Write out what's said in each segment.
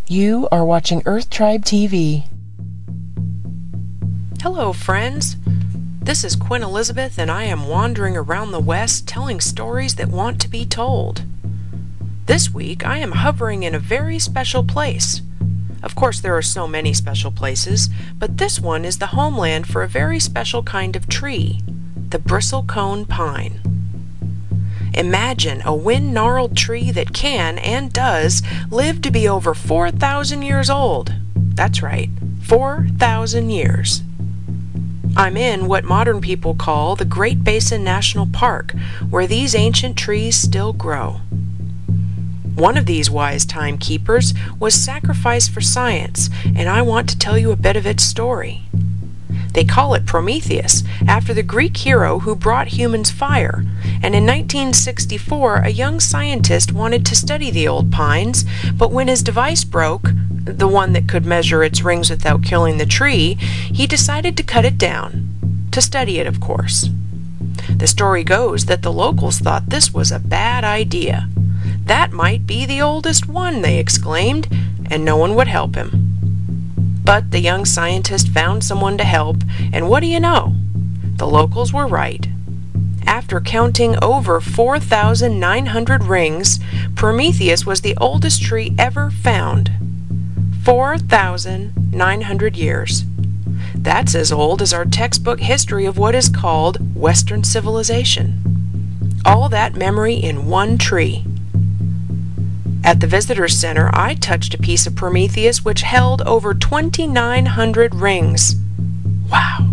You are watching Earth Tribe TV. Hello, friends. This is Queen Elizabeth, and I am wandering around the West telling stories that want to be told. This week, I am hovering in a very special place. Of course, there are so many special places, but this one is the homeland for a very special kind of tree, the Bristle Cone Pine. Imagine a wind-gnarled tree that can, and does, live to be over 4,000 years old. That's right, 4,000 years. I'm in what modern people call the Great Basin National Park, where these ancient trees still grow. One of these wise timekeepers was sacrificed for science, and I want to tell you a bit of its story. They call it Prometheus, after the Greek hero who brought humans fire, and in 1964 a young scientist wanted to study the old pines, but when his device broke, the one that could measure its rings without killing the tree, he decided to cut it down. To study it, of course. The story goes that the locals thought this was a bad idea. That might be the oldest one, they exclaimed, and no one would help him. But the young scientist found someone to help, and what do you know? The locals were right. After counting over 4,900 rings, Prometheus was the oldest tree ever found. 4,900 years. That's as old as our textbook history of what is called Western civilization. All that memory in one tree. At the Visitor Center, I touched a piece of Prometheus which held over 2,900 rings. Wow!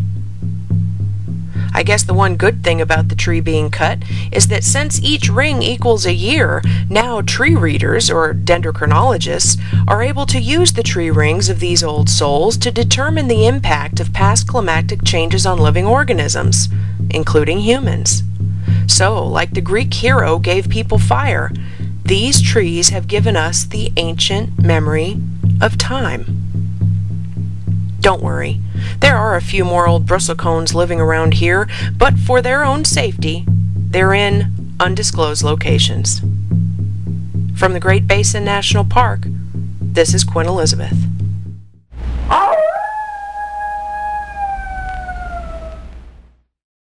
I guess the one good thing about the tree being cut is that since each ring equals a year, now tree readers, or dendrochronologists, are able to use the tree rings of these old souls to determine the impact of past climatic changes on living organisms, including humans. So, like the Greek hero gave people fire, these trees have given us the ancient memory of time. Don't worry, there are a few more old bristlecones living around here, but for their own safety, they're in undisclosed locations. From the Great Basin National Park, this is Queen Elizabeth.